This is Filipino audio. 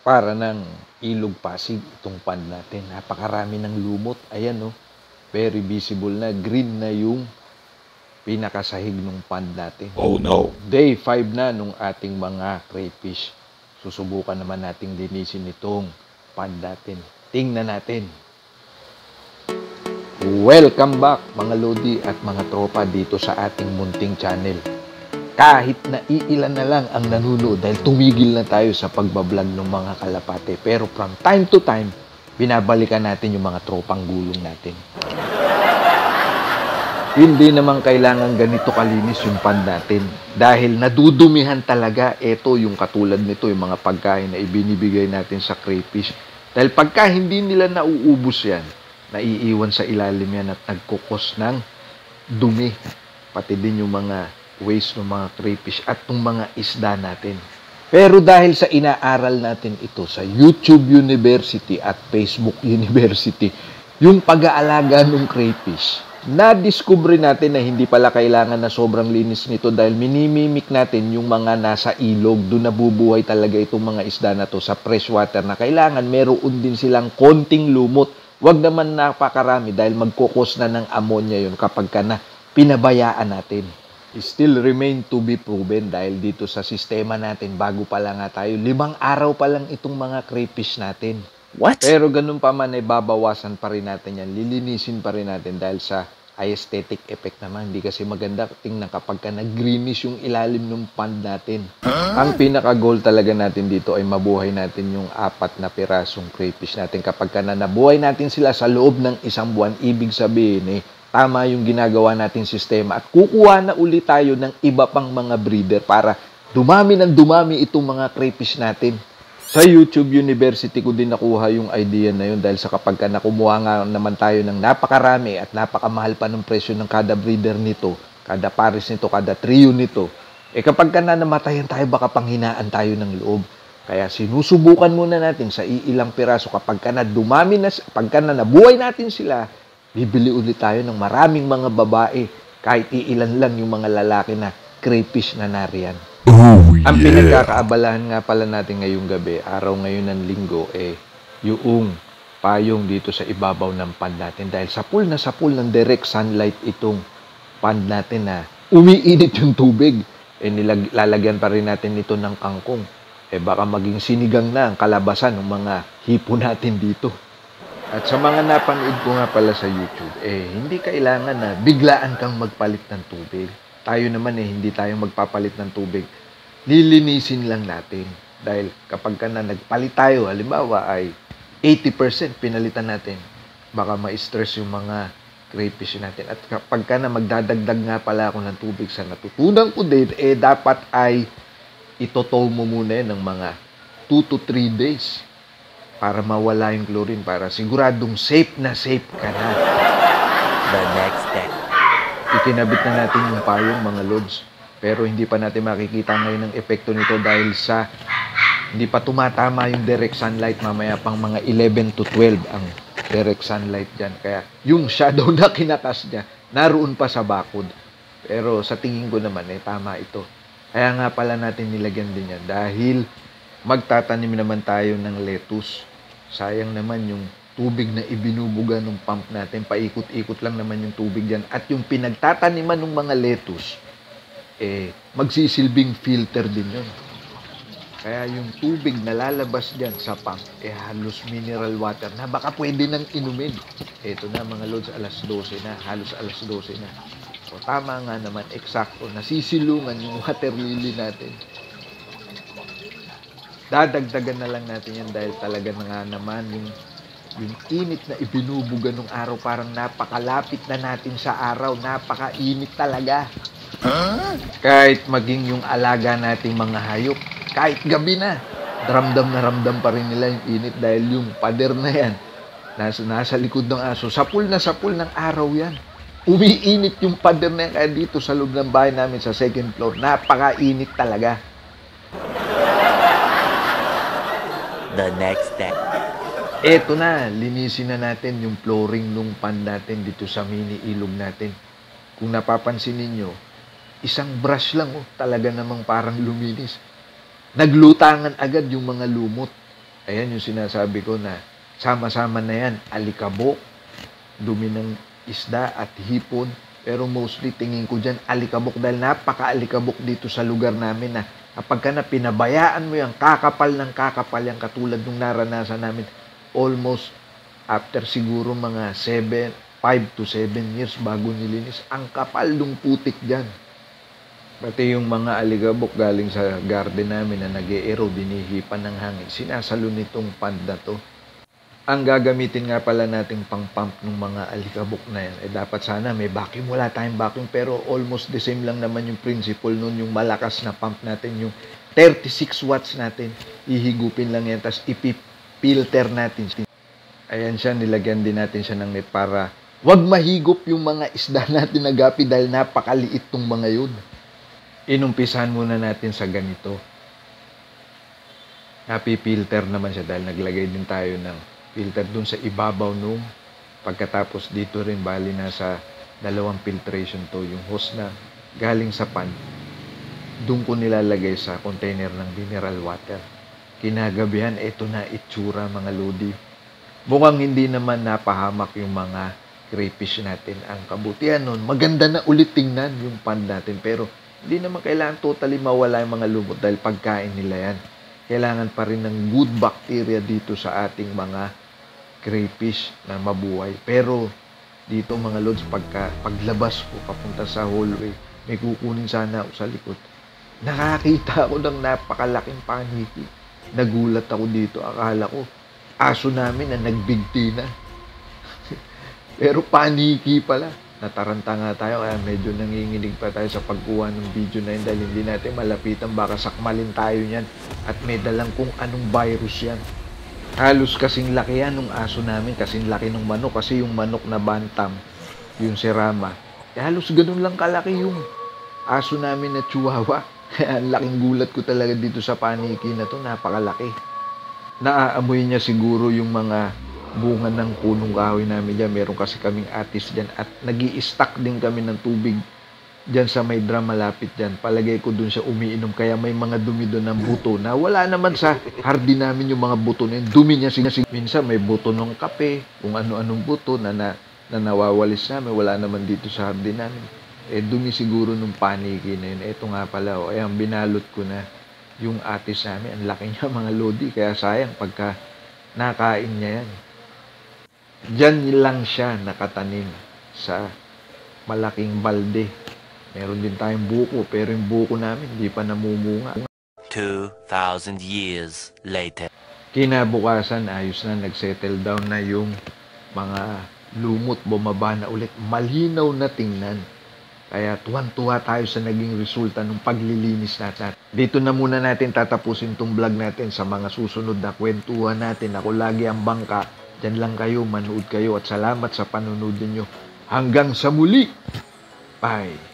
Para ng ilog Pasig itong pond natin. Napakarami ng lumot. Ayan, no? Very visible na. Green na yung pinakasahig ng pond natin. Oh no. Day 5 na nung ating mga crayfish. Susubukan naman nating linisin itong pond natin. Tingnan natin. Welcome back mga Lodi at mga tropa dito sa ating munting channel. Kahit na iilan na lang ang nanunood dahil tumigil na tayo sa pagbablog ng mga kalapate. Pero from time to time, binabalikan natin yung mga tropang gulong natin. Hindi naman kailangan ganito kalinis yung pond natin. Dahil nadudumihan talaga ito yung katulad nito, yung mga pagkain na ibinibigay natin sa crayfish. Dahil pagka hindi nila nauubos yan, naiiwan sa ilalim yan at nagkukos ng dumi. Pati din yung mga waste ng mga crayfish at ng mga isda natin. Pero dahil sa inaaral natin ito sa YouTube University at Facebook University, yung pag-aalaga ng crayfish, na-discover natin na hindi pala kailangan na sobrang linis nito dahil minimimik natin yung mga nasa ilog. Doon nabubuhay talaga itong mga isda na to sa freshwater na kailangan meron din silang konting lumot. Huwag naman napakarami dahil magkukos na ng ammonia yun kapag ka na pinabayaan natin. Still remain to be proven dahil dito sa sistema natin, bago pa lang nga tayo, 5 araw pa lang itong mga crayfish natin. What? Pero ganun pa man ay babawasan pa rin natin yan, lilinisin pa rin natin dahil sa aesthetic effect naman. Hindi kasi maganda tingnan kapag ka nag-greenish yung ilalim ng pond natin. Ang pinaka-goal talaga natin dito ay mabuhay natin yung 4 na pirasong crayfish natin. Kapag ka nabuhay natin sila sa loob ng 1 buwan, ibig sabihin tama yung ginagawa nating sistema at kukuha na ulit tayo ng iba pang mga breeder para dumami ng dumami itong mga crayfish natin. Sa YouTube University ko din nakuha yung idea na yun dahil sa kapag ka nakumuha nga naman tayo ng napakarami at napakamahal pa ng presyo ng kada breeder nito, kada pares nito, kada trio nito, kapag ka na namatayan tayo, baka panghinaan tayo ng loob. Kaya sinusubukan muna natin sa iilang piraso kapag ka na dumami na, kapag ka na nabuhay natin sila, bibili ulit tayo ng maraming mga babae, kahit iilan lang yung mga lalaki na crayfish na nariyan. Oh, yeah. Ang pinagkakaabalahan nga pala natin ngayong gabi, araw ngayon ng linggo, yung payong dito sa ibabaw ng pond natin. Dahil sa pool ng direct sunlight itong pond natin na umiinit yung tubig. Lalagyan pa rin natin ito ng kangkong. Baka maging sinigang na ang kalabasan ng mga hipo natin dito. At sa mga napanood ko nga pala sa YouTube, hindi kailangan na biglaan kang magpalit ng tubig. Tayo naman hindi tayo magpapalit ng tubig. Lilinisin lang natin. Dahil kapag ka na nagpalit tayo, halimbawa ay 80% pinalitan natin, baka ma-stress yung mga crayfish natin. At kapag ka na magdadagdag nga pala ako ng tubig sa natutunan ko din, dapat ay itotow mo muna ng mga 2 to 3 days. Para mawala yung chlorine, para siguradong safe na safe ka na. The next step. Ikinabit na natin yung payong mga lods. Pero hindi pa natin makikita ngayon ang epekto nito dahil sa hindi pa tumatama yung direct sunlight. Mamaya pang mga 11 to 12 ang direct sunlight dyan. Kaya yung shadow na kinakas niya, naroon pa sa bakod. Pero sa tingin ko naman, tama ito. Kaya nga pala natin nilagyan din yan dahil magtatanim naman tayo ng lettuce. Sayang naman yung tubig na ibinubuga ng pump natin. Paikot-ikot lang naman yung tubig dyan. At yung pinagtataniman ng mga lettuce, magsisilbing filter din yun. Kaya yung tubig na lalabas dyan sa pump, halos mineral water na baka pwede nang inumin. Ito na mga lods, alas 12 na. Halos alas 12 na. So tama nga naman, eksakto. Nasisilungan yung water lily natin. Dadagdagan na lang natin yan dahil talaga na nga naman yung init na ibinubuga ng araw, parang napakalapit na natin sa araw. Napakainit talaga. Kahit maging yung alaga nating mga hayop, kahit gabi na ramdam pa rin nila yung init dahil yung pader na yan nasa likod ng aso. Sapul ng araw yan. Umiinit yung pader na yan. Kaya dito sa loob ng bahay namin sa 2nd floor, napakainit talaga. The next step. Eto na, linisin na natin yung flooring nung pond natin dito sa mini ilog natin. Kung napapansin ninyo, isang brush lang, talaga namang parang luminis. Naglutangan agad yung mga lumot. Ayan yung sinasabi ko na sama-sama na yan, alikabok, dumi ng isda at hipon. Pero mostly tingin ko dyan alikabok dahil napaka-alikabok dito sa lugar namin na kapag ka na pinabayaan mo yung kakapal ng kakapal yung katulad nung naranasan namin almost after siguro mga 5 to 7 years bago nilinis. Ang kapal ng putik dyan. Pati yung mga alikabok galing sa garden namin na nag-e-ero, binihipan ng hangin. Sinasalo nitong pond na to. Ang gagamitin nga pala nating pang-pump ng mga alikabok na yan, dapat sana may vacuum. Wala tayong vacuum, pero almost the same lang naman yung principle nun, yung malakas na pump natin, yung 36 watts natin, ihigupin lang yan, tapos ipipilter natin. Ayan siya, nilagyan din natin siya ng net para wag mahigop yung mga isda natin na gapi dahil napakaliit tong mga yun. Inumpisahan muna natin sa ganito. Napipilter naman siya dahil naglagay din tayo ng filter dun sa ibabaw nung pagkatapos dito rin bali nasa 2 filtration to yung hose na galing sa pan dun ko nilalagay sa container ng mineral water. Kinagabihan, ito na itsura mga lodi. Mukhang hindi naman napahamak yung mga crayfish natin. Ang kabutihan nun, maganda na ulit tingnan yung pan natin, pero hindi naman kailangan totally mawala yung mga lumot dahil pagkain nila yan. Kailangan pa rin ng good bacteria dito sa ating mga crayfish na mabuhay. Pero dito mga lods, paglabas ko papunta sa hallway, may kukunin sana ako sa likod. Nakakita ako ng napakalaking paniki. Nagulat ako dito. Akala ko aso namin na nagbigti na. Pero paniki pala. Nataranta nga tayo kaya medyo nanginginig pa tayo sa pagkuha ng video na yun dahil hindi natin malapitan, baka sakmalin tayo niyan at may dalang kung anong virus yan. Halos kasing laki yan nung aso namin, kasing laki ng manok, kasi yung manok na bantam, yung serama, halos ganun lang kalaki yung aso namin na chihuahua. Kaya ang laking gulat ko talaga dito sa paniki na to, napakalaki. Naaamoy niya siguro yung mga bunga ng punong kahoy namin dyan. Meron kasi kaming atis dyan at nag-i-stack din kami ng tubig dyan sa may drum malapit dyan. Palagay ko dun siya umiinom, kaya may mga dumi doon ng buto na wala naman sa hardin namin yung mga buto na yun. Dumi niya minsan may buto ng kape, kung ano-anong buto na nawawalis namin, wala naman dito sa hardin namin. Dumi siguro nung paniki na yun. Eto nga pala, ayan, binalot ko na yung atis namin. Ang laki niya mga lodi, kaya sayang pagka nakain niya yan. Diyan lang siya nakatanim sa malaking balde. Meron din tayong buko, pero yung buko namin hindi pa namumunga. 2,000 years later. Kinabukasan, ayos na, nagsettle down na yung mga lumot, bumaba na ulit. Malinaw na tingnan. Kaya tuwan-tuwa tayo sa naging resulta ng paglilinis natin. Dito na muna natin tatapusin tong vlog natin. Sa mga susunod na kwentuhan natin, ako lagi ang bangka. Diyan lang kayo, manood kayo at salamat sa panonood niyo. Hanggang sa muli. Bye.